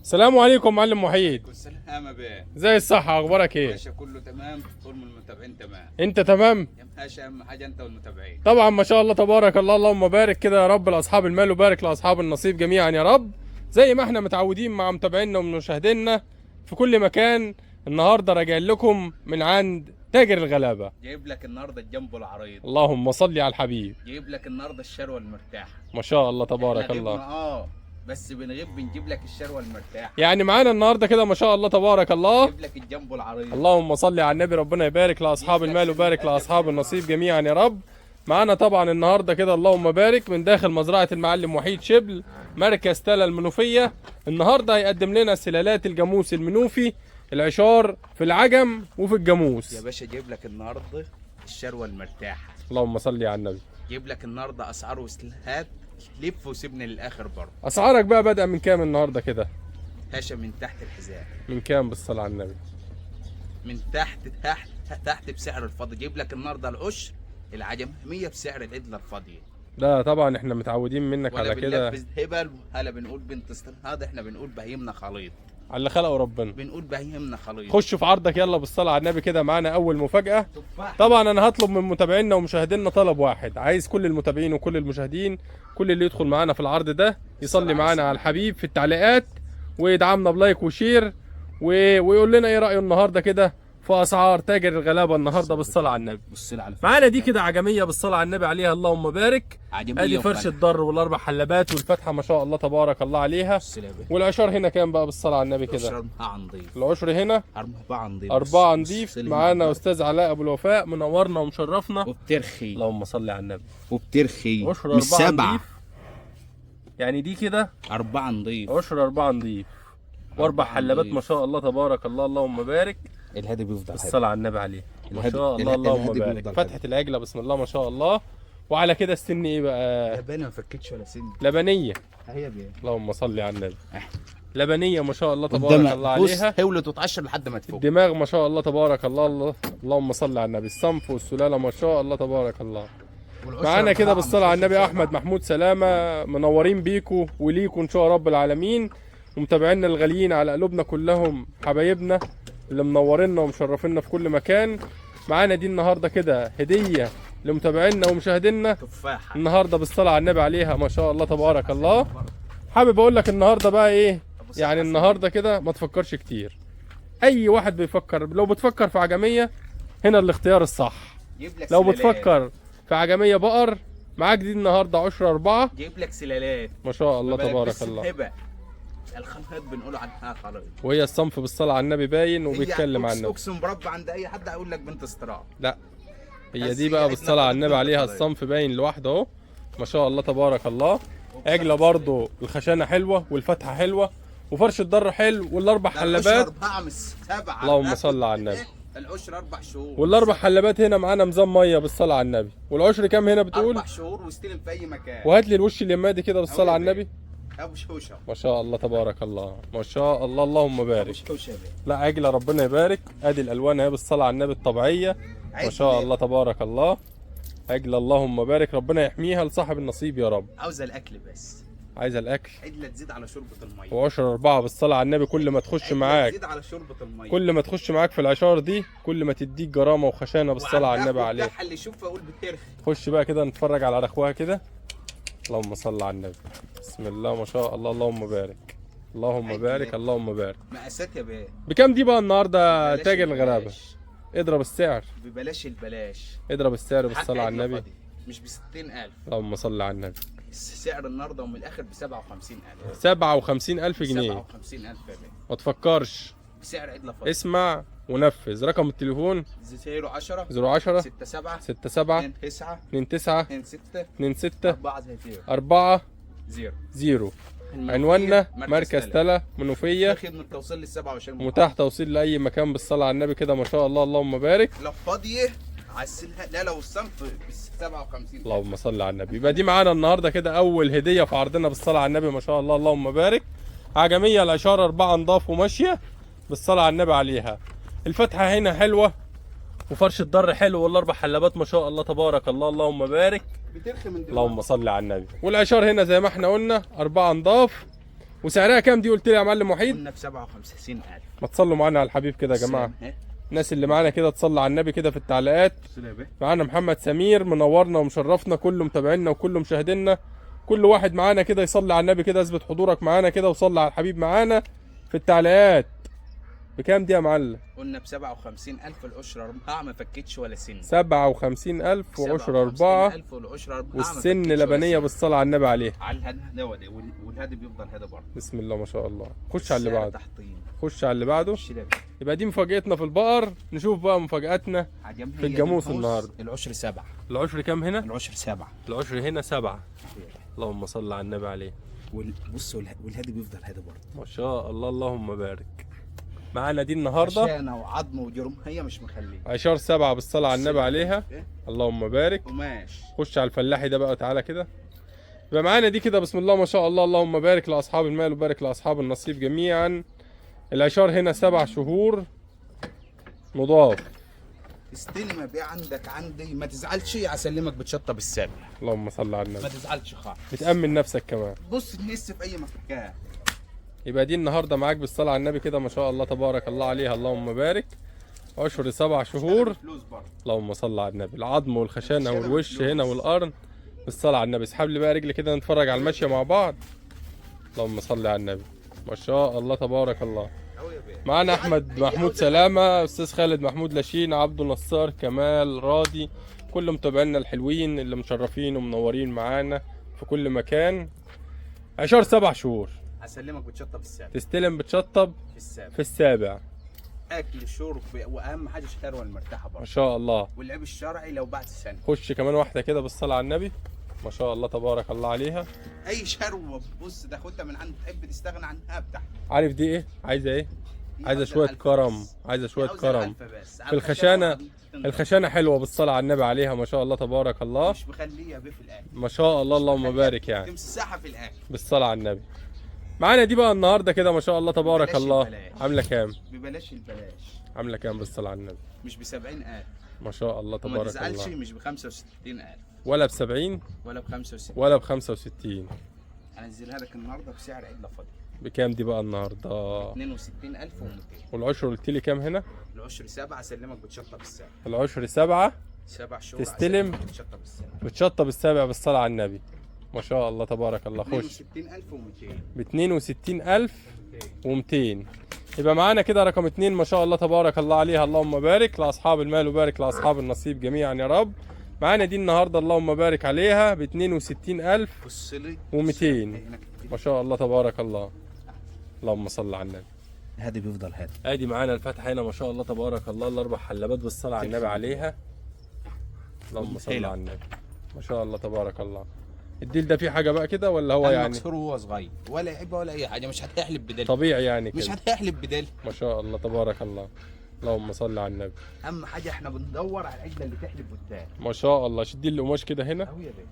السلام عليكم معلم وحيد. والسلام يا بيه. زي الصحة، اخبارك ايه؟ باشا كله تمام، طول من المتابعين تمام. انت تمام؟ يا باشا اهم حاجه انت والمتابعين. طبعا ما شاء الله تبارك الله، اللهم بارك كده يا رب لاصحاب المال وبارك لاصحاب النصيب جميعا يا رب. زي ما احنا متعودين مع متابعينا ومشاهدينا في كل مكان، النهارده راجع لكم من عند تاجر الغلابة. جايب لك النهارده الجنب العريض، اللهم صل على الحبيب. جايب لك النهارده الشروه المرتاحه. ما شاء الله تبارك احنا الله. غبنا بس بنغيب بنجيب لك الشروه المرتاحه. يعني معانا النهارده كده ما شاء الله تبارك الله. جايب لك الجنب العريض. اللهم صل على النبي، ربنا يبارك لاصحاب المال وبارك لاصحاب النصيب جميعا يا رب. معانا طبعا النهارده كده اللهم بارك من داخل مزرعه المعلم وحيد شبل، مركز تلا المنوفيه. النهارده هيقدم لنا سلالات الجاموس المنوفي، العشار في العجم وفي الجاموس. يا باشا جايب لك النهارده الشروه المرتاحه. اللهم صل على النبي. جايب لك النهارده اسعار وسلهات، لف وسيبني للاخر برضه. اسعارك بقى بدأ من كام النهارده كده؟ باشا من تحت الحزام، من كام بالصلاه على النبي؟ من تحت بسعر الفاضي. جايب لك النهارده العشر العجمية بسعر العدله الفاضيه. لا طبعا احنا متعودين منك على كده. بنلبس هبل ولا بنقول بنت استنهاض، احنا بنقول بهيمنا خليط. على اللي خلقه ربنا. بنقول بهيمنا خليط. خش في عرضك يلا بالصلاه على النبي كده. معانا اول مفاجاه. تفاح. طبعا انا هطلب من متابعينا ومشاهدينا طلب واحد، عايز كل المتابعين وكل المشاهدين، كل اللي يدخل معانا في العرض ده يصلي معانا على الحبيب في التعليقات ويدعمنا بلايك وشير ويقول لنا ايه رايه النهارده كده في اسعار تاجر الغلابه النهارده بالصلاه على النبي. بص على معانا دي كده عجميه بالصلاه على النبي عليها اللهم بارك. عجمية ادي فرش الضر والاربع حلبات والفتحه ما شاء الله تبارك الله عليها. والعشار هنا كام بقى بالصلاه على النبي كده؟ أربعة نضيف. العشر هنا 4 نضيف. 4 نضيف. معانا استاذ علاء ابو الوفاء منورنا ومشرفنا. وبترخي. اللهم صل على النبي. وبترخي. عشر مش 4 7. نضيف. يعني دي كده 4 نضيف. عشر 4 نضيف واربع حلبات ما شاء الله تبارك الله اللهم بارك. الهادي بيفضل الصلاة على النبي عليه ما شاء الله اللهم بارك. فتحة العجلة بسم الله ما شاء الله. وعلى كده السن ايه بقى؟ لبانة ما فكتش ولا سن. لبنية. هي بيه. اللهم صل على النبي. لبنية ما شاء الله تبارك الله عليها. بص حاولت تتعشر لحد ما تفوق. الدماغ ما شاء الله تبارك الله. اللهم صل على النبي. الصنف والسلالة ما شاء الله تبارك الله. معانا كده بالصلاة على النبي احمد محمود سلامة، منورين بيكو وليكو ان شاء رب العالمين. ومتابعينا الغاليين على قلوبنا كلهم، حبايبنا اللي منورينا ومشرفينا في كل مكان. معانا دي النهارده كده هديه لمتابعينا ومشاهدينا تفاحة النهارده بالصلاه على النبي عليها ما شاء الله تبارك الله. حابب اقول لك النهارده بقى ايه، يعني النهارده كده ما تفكرش كتير. اي واحد بيفكر، لو بتفكر في عجميه هنا الاختيار الصح. لو بتفكر في عجميه بقر معاك دي النهارده 10 4. جايب لك سلالات ما شاء الله تبارك الله. الخلفات بنقول عنها خلاص. وهي الصنف بالصلاه على النبي باين وبيتكلم عن النبي. اقسم برب عند اي حد هيقول لك بنت استراحه. لا هي دي بقى بالصلاه على النبي عليها الصنف باين لوحده اهو ما شاء الله تبارك الله. عجله برضو الخشانه حلوه والفتحه حلوه وفرش الضر حلو والاربع حلبات. 4 مش 7. اللهم صل على النبي. العشر 4 شهور. والاربع حلبات هنا معانا ميزان ميه بالصلاه على النبي. والعشر كام هنا بتقول؟ 4 شهور واستلم في اي مكان. وهات لي الوش اليمادي كده بالصلاه على النبي. ابو شوشه ما شاء الله تبارك الله ما شاء الله اللهم بارك. ابو شوشه. لا عجله ربنا يبارك. ادي الالوان اهي بالصلاه على النبي الطبيعيه ما شاء الله تبارك الله. عجله اللهم بارك ربنا يحميها لصاحب النصيب يا رب. عاوزه الاكل بس. عايزه الاكل. عدله تزيد على شوربه الميه. وعشر 4 بالصلاه على النبي. كل ما تخش معاك تزيد على شوربه الميه. كل ما تخش معاك في العشار دي كل ما تديك جرامه وخشانه بالصلاه على النبي عليه. اللي يشوفها يقول بترخي. خش بقى كده نتفرج على رخوها كده. اللهم صل على النبي. بسم الله ما شاء الله اللهم بارك. اللهم بارك اللهم بارك. مقاسات يا بيه. بكام دي بقى النهارده تاجر الغلابه؟ اضرب السعر. ببلاش البلاش. اضرب السعر بالصلاه على النبي. مش ب 60000. اللهم صل على النبي. سعر النهارده ومن الاخر ب 57000. 57000 جنيه. 57000 يا بيه. ما تفكرش. بسعر عدله فاضي. اسمع ونفذ. رقم التليفون 010 010 67 67 29 29 26 26 4 4 0. عنواننا مركز تلا منوفيه. خدمه توصيل لل 27 متاح توصيل لاي مكان بالصلاه على النبي كده ما شاء الله اللهم بارك. لو فاضيه عسلها. لا لو الصنف ب 57. اللهم صل على النبي. يبقى دي معانا النهارده كده اول هديه في عرضنا بالصلاه على النبي ما شاء الله اللهم بارك. عجميه الاشاره 4 نضاف وماشيه بالصلاه على النبي عليها. الفتحه هنا حلوه وفرش الضر حلو والاربع حلبات ما شاء الله تبارك الله اللهم بارك. بترخي من دماغ. اللهم صل على النبي. والعشار هنا زي ما احنا قلنا 4 نضاف وسعرها كام دي قلت لي يا معلم وحيد؟ قلنا ب 57,000. ما تصلوا معانا على الحبيب كده يا جماعه، الناس اللي معانا كده تصلي على النبي كده في التعليقات. معانا محمد سمير منورنا ومشرفنا، كله متابعينا وكله مشاهدينا، كل واحد معانا كده يصلي على النبي كده، اثبت حضورك معانا كده وصلي على الحبيب معانا في التعليقات. بكام دي يا معلم؟ قلنا ب 57,000 القشره 4 ما فكتش ولا سن. 57,000 وقشر 4 والسن لبنيه بالصلاه على النبي عليها. على الهدى والهدى بيفضل هذا برضه. بسم الله ما شاء الله. خش على اللي بعده. تحطين. خش على اللي بعده. يبقى دي مفاجأتنا في البقر، نشوف بقى مفاجأتنا في الجاموس النهارده. العشر 7. العشر كام هنا؟ العشر 7. العشر هنا 7. اللهم صل على النبي عليه. بص والهدي بيفضل هذا برضه. ما شاء الله اللهم بارك. معانا دي النهارده عشانه وعظم وجرم، هي مش مخليه. عشار 7 بالصلاة على النبي عليها. اللهم بارك. قماش. خش على الفلاحي ده بقى، تعالى كده. يبقى معانا دي كده بسم الله ما شاء الله، اللهم بارك لاصحاب المال وبارك لاصحاب النصيب جميعا. العشار هنا 7 شهور نضاف. استلم ابيع عندك عندي، ما تزعلش، اسلمك بتشطب السابع. اللهم صل على النبي. ما تزعلش خالص. بتأمن نفسك كمان. بص تنس في اي مكان. يبقى دي النهارده معاك بالصلاة على النبي كده ما شاء الله تبارك الله عليها، اللهم بارك. عشر 7 شهور. اللهم صل على النبي. العظم والخشانة والوش هنا والقرن بالصلاة على النبي. اسحب لي بقى رجلي كده نتفرج على المشية مع بعض. اللهم صل على النبي. ما شاء الله تبارك الله. معانا احمد محمود سلامة، استاذ خالد محمود لاشين، عبده نصار، كمال راضي، كل متابعينا الحلوين اللي مشرفين ومنورين معانا في كل مكان. عشر 7 شهور. هسلمك بتشطب السابع. تستلم بتشطب في السابع. اكل شرب واهم حاجه الشروه المرتاحه برضه. ما شاء الله. واللعب الشرعي لو بعد سنه. خش كمان واحده كده بالصلاه على النبي. ما شاء الله تبارك الله عليها. اي شروه بص تاخدها من عند تحب تستغنى عنها بتاعها. عارف دي ايه؟ عايزه ايه؟ عايزه شويه كرم، عايزه شويه كرم في الخشانه. الخشانه حلوه بالصلاه على النبي عليها ما شاء الله تبارك الله. مش مخليها بيه في الاكل. ما شاء الله اللهم بارك يعني. تمسحها في الاكل بالصلاه على النبي. معانا دي بقى النهارده كده ما شاء الله تبارك الله. عامله كام؟ ببلاش البلاش. عامله كام بالصلاه على النبي؟ مش ب 70,000. ما شاء الله تبارك الله. ما تزعلش، مش ب 65,000 ولا ب 70 ولا ب 65 ولا ب 65. هنزلها لك النهارده بسعر عدله فاضيه. بكام دي بقى النهارده؟ 62,200. والعشر قلت لي كام هنا؟ العشر 7 اسلمك بتشطب السابع. العشر 7 شهور تستلم بتشطب السابع. بتشطب السابع بالصلاة على النبي. ما شاء الله تبارك الله. خش 62,200. ب 62,200. يبقى معانا كده رقم 2 ما شاء الله تبارك الله عليها، اللهم بارك لاصحاب المال وبارك لاصحاب النصيب جميعا يا رب. معانا دي النهارده اللهم بارك عليها ب 62,200. ما شاء الله تبارك الله. اللهم صل على النبي. هادي بيفضل هادي. ادي معانا الفتحه هنا ما شاء الله تبارك الله، الاربع حلبات بالصلاه على النبي عليها. اللهم صل على النبي. ما شاء الله تبارك الله. الديل ده فيه حاجه بقى كده ولا هو يعني مكسور وهو صغير ولا عيبه ولا اي حاجه؟ مش هتحلب بدل طبيعي يعني كده؟ مش هتحلب بدل. ما شاء الله تبارك الله. اللهم صل على النبي. اهم حاجه احنا بندور على العجله اللي تحلب قدام. ما شاء الله. شدي القماش كده هنا. قوي يا بيه.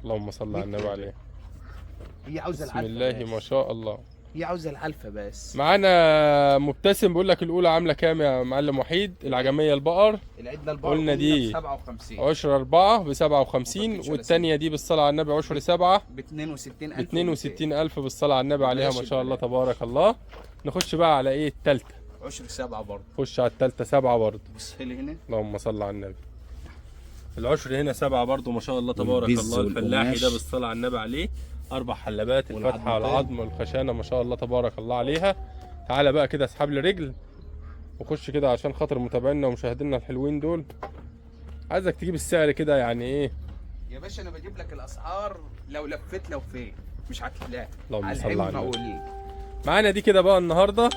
اللهم صل على النبي عليه. هي عاوزه بسم العلفه الله بس. ما شاء الله. هي عاوزه العلفه بس. معانا مبتسم بيقول لك الاولى عامله كام يا معلم وحيد؟ العجميه البقر العدله البقر قلنا دي 57 عشر 4 ب 57، والثانيه دي بالصلاه على النبي عشر 7 ب 62,000 ب 62,000 بالصلاه على النبي عليها ما شاء الله تبارك الله. نخش بقى على ايه الثالثه؟ عشر 7 برضه. خش على الثالثه 7 برضه. بص لي هنا. اللهم صل على النبي. العشر هنا 7 برضه ما شاء الله تبارك والبز الله. الفلاحي والقماش. ده بالصلاه على النبي عليه، 4 حلبات، الفتحه على العظم والخشانه ما شاء الله تبارك الله عليها. تعالى بقى كده اسحب لي رجل وخش كده عشان خاطر متابعينا ومشاهدينا الحلوين دول. عايزك تجيب السعر كده يعني ايه يا باشا؟ انا بجيب لك الاسعار لو لفيت لو فين مش هتلاقي. اللهم صل على النبي. النبي. معانا دي كده بقى النهارده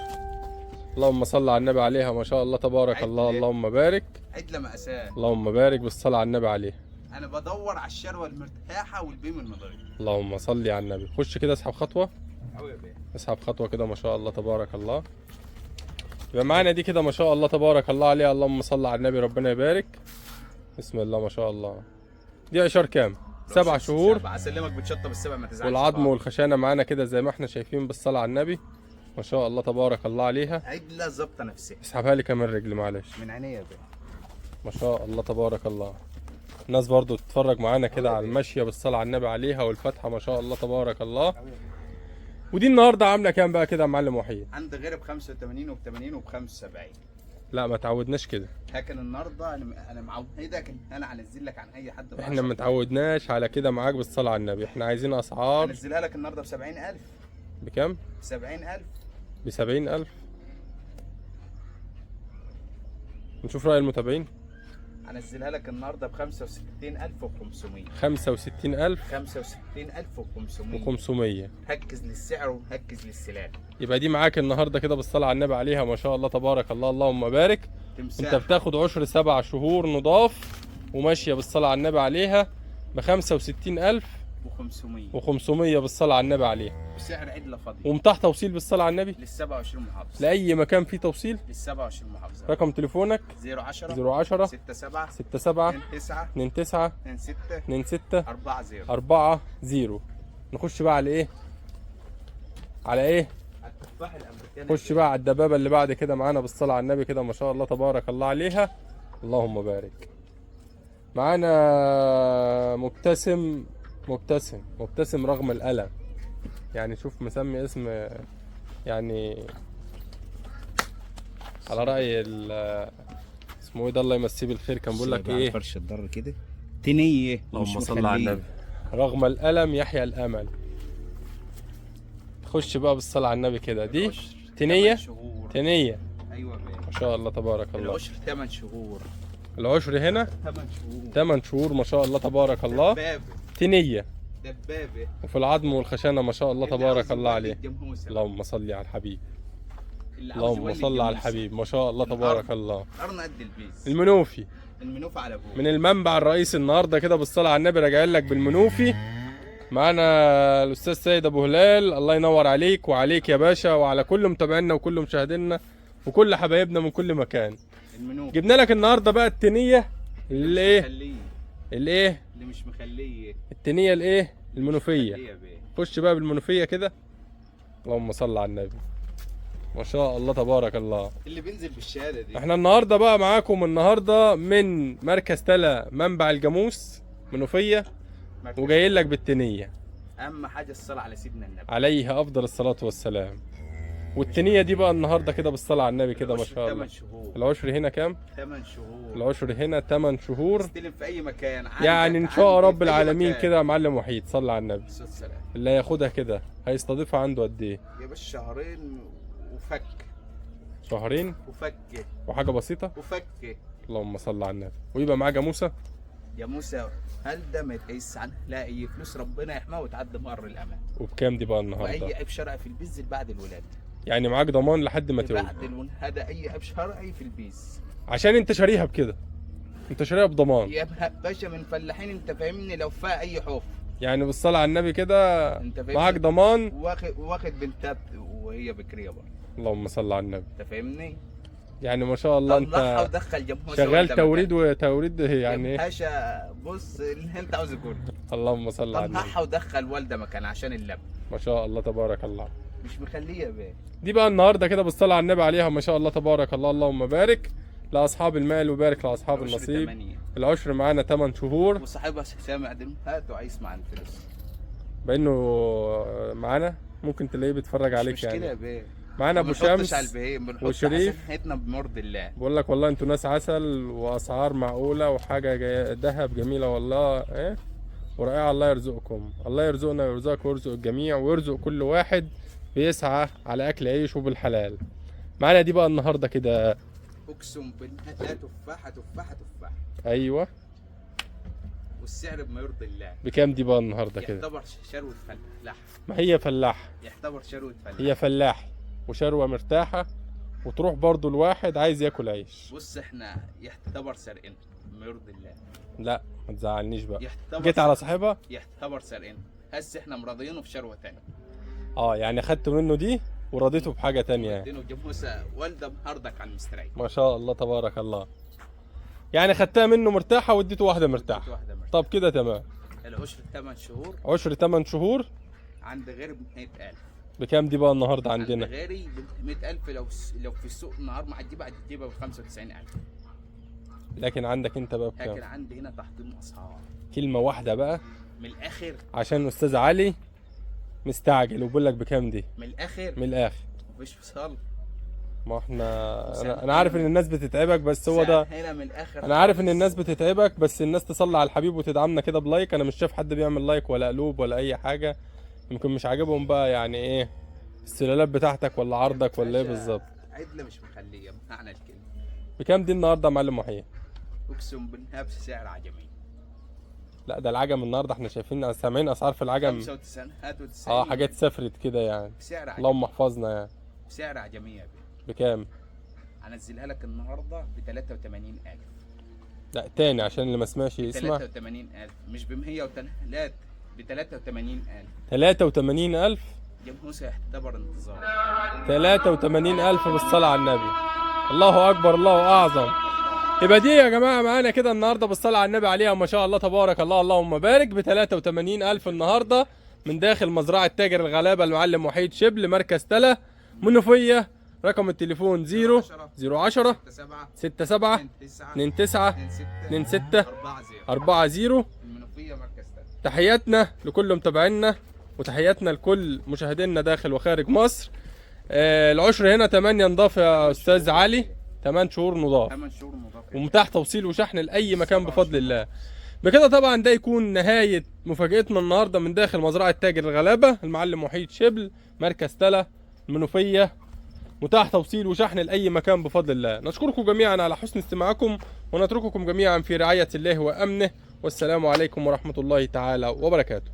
اللهم صل على النبي عليها ما شاء الله تبارك الله. عدل. اللهم بارك. عدله مقاسات. اللهم بارك بالصلاه على النبي عليها. انا بدور على الشروه المرتاحه والبيم النظيف. اللهم صل على النبي. خش كده اسحب خطوه. قوي يا بيه. اسحب خطوه كده ما شاء الله تبارك الله. يبقى معانا دي كده ما شاء الله تبارك الله عليها، اللهم صل على النبي ربنا يبارك. بسم الله ما شاء الله. دي عشر كام؟ 7 شهور. 7 اسلمك بتشطب السبع ما تزعلش. والعظم والخشانه معانا كده زي ما احنا شايفين بالصلاه على النبي ما شاء الله تبارك الله عليها. عدله ظابطه نفسها. اسحبها لي كمان رجل معلش. من عينيا يا بيه. ما شاء الله تبارك الله. الناس برضو تتفرج معانا كده على المشيه بالصلاه على النبي عليها والفتحه ما شاء الله تبارك الله. ودي النهارده عامله كام بقى كده يا معلم وحيد؟ عند غير ب 85 وب 80 وب 75. لا ما تعودناش كده. لكن النهارده انا معود لكن انا هنزل لك عن اي حد. احنا ما تعودناش على كده معاك بالصلاه على النبي، احنا عايزين اسعار. هنزلها لك النهارده ب 70000. بكام؟ ب 70000. ب 70000. نشوف رأي المتابعين. هنزلها لك النهارده ب 65500. 65000 55500. و500. ركز للسعر وركز للسلال. يبقى دي معاك النهارده كده بالصلاه على النبي عليها ما شاء الله تبارك الله اللهم بارك. تمساح. انت بتاخد عشر 7 شهور نضاف وماشيه بالصلاه على النبي عليها ب 65500 و500 بالصلاه على النبي عليها. بسعر عدله فاضيه. ومتاح توصيل بالصلاه على النبي لل 27 محافظه. لاي مكان فيه توصيل. لل 27 محافظه. رقم تليفونك 010 010 67 67 29 29 26 26 40. 40. نخش بقى على ايه؟ على ايه؟ التفاح الامريكاني. خش بقى على الدبابه اللي بعد كده معانا بالصلاه على النبي كده ما شاء الله تبارك الله عليها اللهم بارك. معانا مبتسم رغم الألم. يعني شوف مسمي اسم يعني على رأي اسمه ايه ده الله يمسيه بالخير كان بيقول لك ايه؟ فرش الضر كده تنيه. اللهم صل على النبي. رغم الألم يحيى الأمل. تخش بقى بالصلاة على النبي كده دي تنية. تنية. ايوه بيه. ما شاء الله تبارك الله. العشر 8 شهور. العشر هنا 8 شهور. 8 شهور ما شاء الله تبارك الله. دبابة. تنية. دبابة. وفي العظم والخشانة ما شاء الله تبارك الله عليه. الجمهوسة. اللهم صل على الحبيب. اللهم صل على الحبيب ما شاء الله تبارك الله. قرن قد البيس. المنوفي. المنوفي على ابوه. من المنبع الرئيسي النهارده كده بالصلاة على النبي راجعين لك بالمنوفي. معانا الاستاذ سيد ابو هلال الله ينور عليك وعليك يا باشا وعلى كل متابعينا وكل مشاهدينا وكل حبايبنا من كل مكان. المنوفي. جبنا لك النهارده بقى التنية اللي ايه؟ اللي مش مخليه. التنية الايه؟ المنوفية. خش بقى بالمنوفية كده. اللهم صل على النبي. ما شاء الله تبارك الله. اللي بينزل بالشهادة دي. احنا النهارده بقى معاكم النهارده من مركز تلا منبع الجاموس منوفية وجايين لك بالتنية. اهم حاجة الصلاة على سيدنا النبي. عليه افضل الصلاة والسلام. والتنية دي بقى النهارده كده بالصلاة على النبي كده ما شاء الله. 8 شهور. العشر هنا كام؟ 8 شهور. العشر هنا 8 شهور. تستلم في اي مكان. يعني ان شاء رب العالمين كده يا معلم وحيد صلى على النبي. السلام. اللي هياخدها كده هيستضيفها عنده قد ايه؟ يا باشا شهرين وفك. شهرين وفك. وحاجة بسيطة. وفك. اللهم صل على النبي. ويبقى معاه جاموسة. جاموسة هل ده ما يتقيس عنها؟ لا اي فلوس ربنا يحميها وتعدي مر الامان. وبكام دي بقى النهارده؟ واي عيب شرعي في البيز بعد الولاده. يعني معاك ضمان لحد ما تولد. بعد الولاده هذا اي عيب شرعي في البيز. عشان انت شاريها بكده. انت شاريها بضمان. يا باشا من فلاحين انت فاهمني لو فيها اي خوف. يعني بالصلاة على النبي كده انت فاهمني؟ معاك ضمان. واخد بنتها وهي بكريه برضه. اللهم صل على النبي. انت فاهمني؟ يعني ما شاء الله طلعها انت ودخل جاموسة شغال توريد وتوريد يعني ايه؟ باشا بص اللي انت عاوزه كله. اللهم صل على النبي. طلعها ودخل والده مكان عشان اللبن. ما شاء الله تبارك الله. مش مخليه يا باشا. دي بقى النهارده كده بالصلاة على النبي عليها ما شاء الله تبارك الله اللهم بارك لاصحاب المال وبارك لاصحاب النصيب. العشر معانا 8 شهور. وصاحبها سامع دول هاتوا عايز مع الفلوس. بانه معانا ممكن تلاقيه بيتفرج عليك مش يعني. مشكلة يا بيه. معانا ابو شمس وشريف. حياتنا بمرض الله. بقول لك والله انتوا ناس عسل واسعار معقوله وحاجه ذهب جميله والله ايه ورائعه. الله يرزقكم. الله يرزقنا ويرزقك ويرزق الجميع ويرزق كل واحد بيسعى على اكل عيشه بالحلال. معانا دي بقى النهارده كده اقسم بالله تفاحه. ايوه. والسعر بما يرضي الله. بكام دي بقى النهارده كده؟ يعتبر شروه فلاح. ما هي فلاح. يعتبر شروه فلاح. هي فلاح وشروه مرتاحه وتروح برضو الواحد عايز ياكل عيش. بص احنا يعتبر سرقنا بما يرضي الله. لا ما تزعلنيش بقى. جيت على صاحبها. يعتبر سرقنا. هسه احنا مراضيينه في شروه ثانيه. يعني خدت منه دي ورضيته بحاجه ثانيه. اديله جاموسه والده مهردك على المستريح. ما شاء الله تبارك الله. يعني خدتها منه مرتاحه واديته واحده مرتاحه. طب كده تمام. العشر 8 شهور. عشر 8 شهور. عند غير ب 100000. بكام دي بقى النهارده عندنا؟ عند غيري ب 100000 لو في السوق النهار ما هتجيبها ب 95000. لكن عندك انت بقى بكام؟ لكن عندي هنا تحطيم اسعار. كلمه واحده بقى من الاخر عشان الاستاذ علي مستعجل وبقول لك بكام دي؟ من الاخر من الاخر. مفيش فصال. ما احنا انا عارف ان الناس بتتعبك، بس هو ده. هنا من الاخر. انا عارف ان الناس بتتعبك، بس الناس تصلي على الحبيب وتدعمنا كده بلايك. انا مش شايف حد بيعمل لايك ولا قلوب ولا اي حاجه. يمكن مش عاجبهم بقى يعني ايه السلالات بتاعتك ولا عرضك ولا ايه بالظبط. عدله مش مخليه بمعنى الكلمه. بكام دي النهارده يا معلم محيي؟ اقسم بالله بسعر عجمي. لا ده العجم النهارده احنا شايفين سامعين اسعار في العجم 95 91. حاجات سافرت كده يعني. بسعر عجمي. اللهم احفظنا يعني. بسعر عجمي يا بيه. بكام؟ هنزلها لك النهارده ب 83,000. لا تاني عشان اللي ما سمعش يسمع. 83,000 مش ب 100 لا ب 83,000. 83,000. جمهوس يعتبر انتظار. 83,000 بالصلاة على النبي. الله أكبر الله أعظم. يبقى دي يا جماعة معانا كده النهاردة بالصلاة على النبي عليها ما شاء الله تبارك الله اللهم بارك ب 83,000 النهاردة من داخل مزرعة تاجر الغلابة المعلم وحيد شبل مركز تلا منوفية. رقم التليفون 010 67 29 26 40. المنوفية مركز تلا. تحياتنا لكل متابعينا وتحياتنا لكل مشاهدينا داخل وخارج مصر. العشر هنا 8 نضاف يا استاذ علي. 8 شهور نضاف. 8 شهور نضاف. ومتاح توصيل وشحن لاي مكان بفضل الله. بكده طبعا ده يكون نهايه مفاجاتنا النهارده من داخل مزرعه تاجر الغلابه المعلم وحيد شبل مركز تلا المنوفيه. متاح توصيل وشحن لاي مكان بفضل الله. نشكركم جميعا على حسن استماعكم ونترككم جميعا في رعايه الله وامنه. والسلام عليكم ورحمه الله تعالى وبركاته.